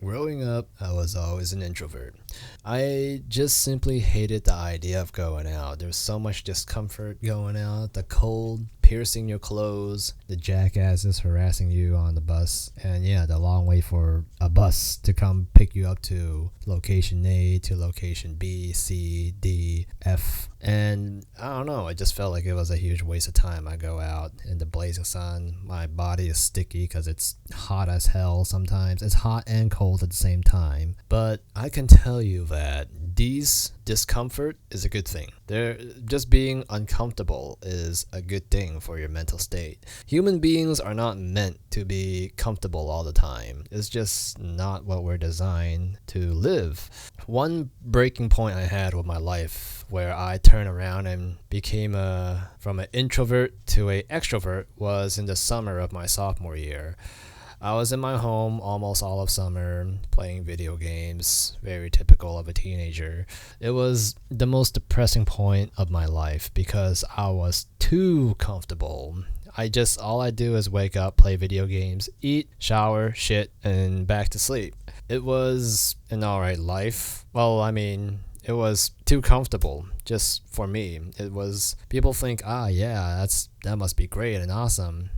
Growing up, I was always an introvert. I just simply hated the idea of going out. There's so much discomfort going out, the cold piercing your clothes, the jackasses harassing you on the bus, and yeah, the long wait for a bus to come pick you up to location A to location B, C, D, F. And I don't know, it just felt like it was a huge waste of time. I go out in the blazing sun, my body is sticky because it's hot as hell sometimes. It's hot and cold at the same time. But I can tell you that these discomfort is a good thing. Just being uncomfortable is a good thing for your mental state. Human beings are not meant to be comfortable all the time. It's just not what we're designed to live. One breaking point I had with my life where I turned around and became from an introvert to an extrovert was in the summer of my sophomore year. I was in my home almost all of summer playing video games, very typical of a teenager. It was the most depressing point of my life because I was too comfortable. All I do is wake up, play video games, eat, shower, shit, and back to sleep. It was an alright life. Well, I mean, it was too comfortable just for me. It was people think, yeah, that must be great and awesome.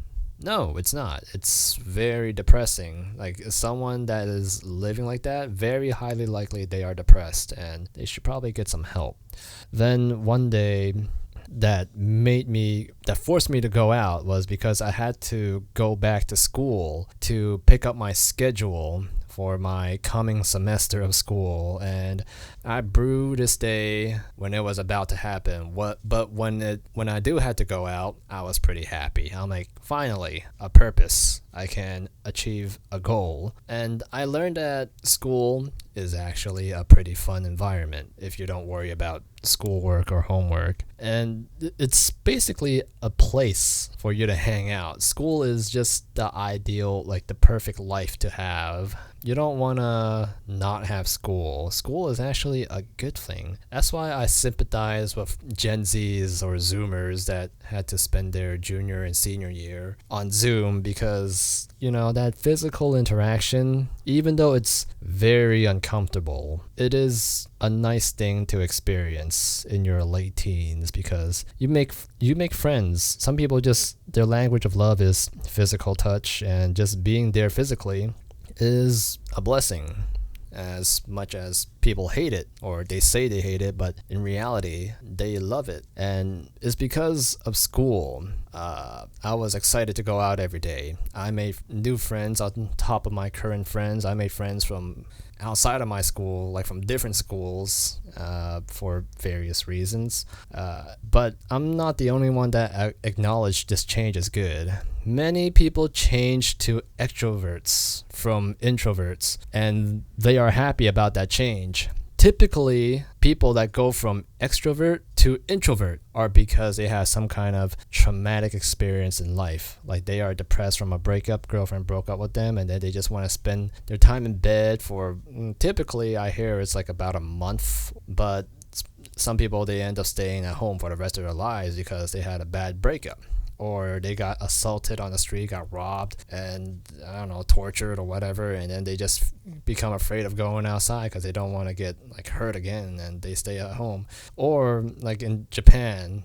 No, it's not. It's very depressing. Like someone that is living like that, very highly likely they are depressed and they should probably get some help. Then one day that forced me to go out was because I had to go back to school to pick up my schedule for my coming semester of school, and I brewed this day when it was about to happen. But when I do had to go out, I was pretty happy. I'm like, finally, a purpose. I can achieve a goal. And I learned that school is actually a pretty fun environment if you don't worry about schoolwork or homework. And it's basically a place for you to hang out. School is just the ideal, like the perfect life to have. You don't want to not have school. School is actually a good thing. That's why I sympathize with Gen Zs or Zoomers that had to spend their junior and senior year on Zoom because, that physical interaction, even though it's very uncomfortable, it is a nice thing to experience in your late teens because you make friends. Some people just their language of love is physical touch, and just being there physically is a blessing, as much as people hate it or they say they hate it, but in reality they love it. And it's because of school. I was excited to go out every day. I made new friends on top of my current friends. I made friends from outside of my school, like from different schools, for various reasons. But I'm not the only one that acknowledged this change is good. Many people change to extroverts from introverts, and they are happy about that change. Typically, people that go from extrovert to introvert are because they have some kind of traumatic experience in life. Like they are depressed from a breakup, girlfriend broke up with them, and then they just want to spend their time in bed for, typically I hear it's like about a month, but some people, they end up staying at home for the rest of their lives because they had a bad breakup. Or they got assaulted on the street, got robbed, and I don't know, tortured or whatever, and then they just become afraid of going outside because they don't want to get like hurt again, and they stay at home. Or like in Japan,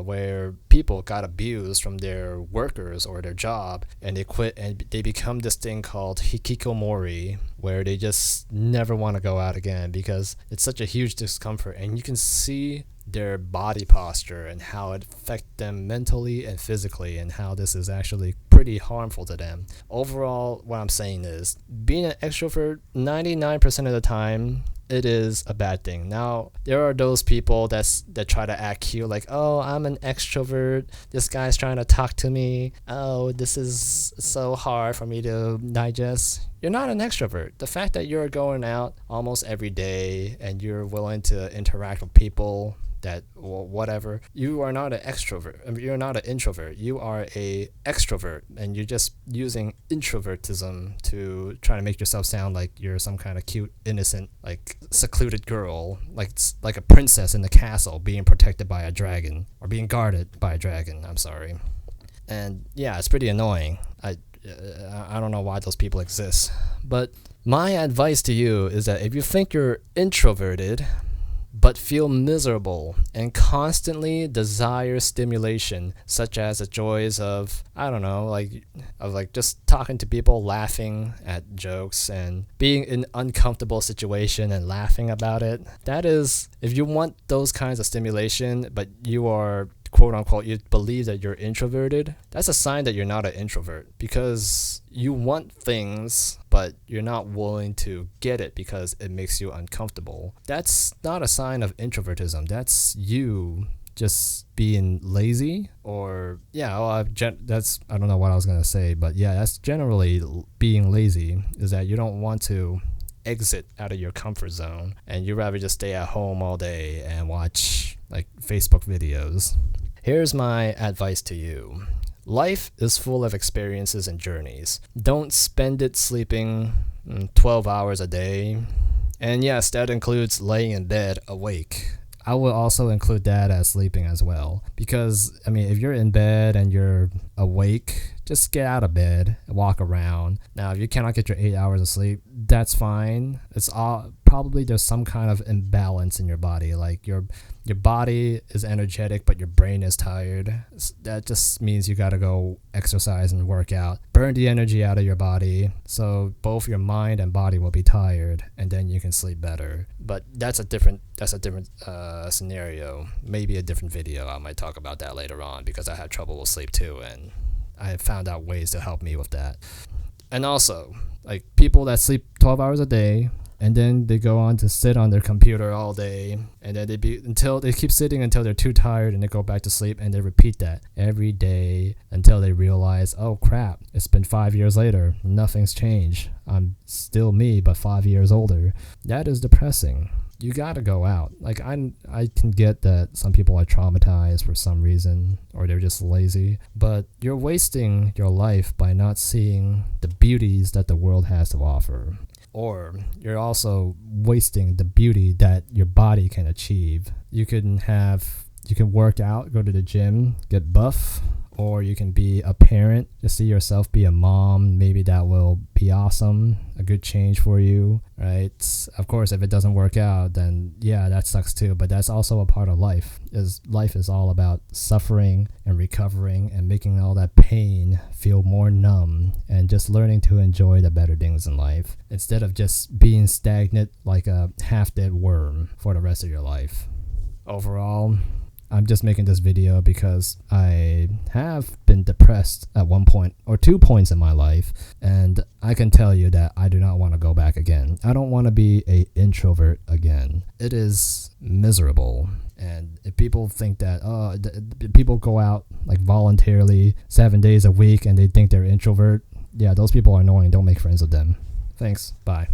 where people got abused from their workers or their job, and they quit, and they become this thing called hikikomori, where they just never want to go out again because it's such a huge discomfort, and you can see their body posture and how it affects them mentally and physically, and how this is actually pretty harmful to them. Overall, what I'm saying is, being an extrovert 99% of the time, it is a bad thing. Now, there are those people that try to act cute, like, oh, I'm an extrovert, this guy's trying to talk to me, oh, this is so hard for me to digest. You're not an extrovert. The fact that you're going out almost every day and you're willing to interact with people that whatever, you are not an extrovert. I mean, you're not an introvert. You are a extrovert, and you're just using introvertism to try to make yourself sound like you're some kind of cute, innocent, like secluded girl, like a princess in the castle being protected by a dragon or being guarded by a dragon. I'm sorry. And yeah, it's pretty annoying. I don't know why those people exist. But my advice to you is that if you think you're introverted, but feel miserable and constantly desire stimulation, such as the joys of, I don't know, like just talking to people, laughing at jokes, and being in uncomfortable situation and laughing about it. That is, if you want those kinds of stimulation, but you are quote unquote, you believe that you're introverted, that's a sign that you're not an introvert, because you want things but you're not willing to get it because it makes you uncomfortable. That's not a sign of introvertism. That's you just being lazy, or that's, I don't know what I was going to say, but yeah, that's generally being lazy, is that you don't want to exit out of your comfort zone and you rather just stay at home all day and watch like Facebook videos. Here's my advice to you. Life is full of experiences and journeys. Don't spend it sleeping 12 hours a day. And yes, that includes laying in bed awake. I will also include that as sleeping as well. Because, I mean, if you're in bed and you're awake, just get out of bed and walk around. Now, if you cannot get your 8 hours of sleep, that's fine. It's all probably there's some kind of imbalance in your body. Like your body is energetic, but your brain is tired. That just means you got to go exercise and work out. Burn the energy out of your body, so both your mind and body will be tired, and then you can sleep better. But that's a different scenario. Maybe a different video. I might talk about that later on, because I had trouble with sleep too, and I found out ways to help me with that. And also, like people that sleep 12 hours a day, and then they go on to sit on their computer all day, and then they keep sitting until they're too tired, and they go back to sleep, and they repeat that every day until they realize, oh crap, it's been 5 years later, nothing's changed. I'm still me, but 5 years older. That is depressing. You gotta go out. Like I can get that some people are traumatized for some reason, or they're just lazy, but you're wasting your life by not seeing the beauties that the world has to offer. Or you're also wasting the beauty that your body can achieve. You can work out, go to the gym, get buff, or you can be a parent, just see yourself be a mom. Maybe that will be awesome, a good change for you, right? Of course, if it doesn't work out, then yeah, that sucks too, but that's also a part of life. Life is all about suffering and recovering and making all that pain feel more numb, and just learning to enjoy the better things in life instead of just being stagnant like a half-dead worm for the rest of your life. Overall, I'm just making this video because I have been depressed at one point or 2 points in my life, and I can tell you that I do not want to go back again. I don't want to be an introvert again. It is miserable. And if people think that, people go out like voluntarily 7 days a week and they think they're introvert, yeah, those people are annoying. Don't make friends with them. Thanks. Bye.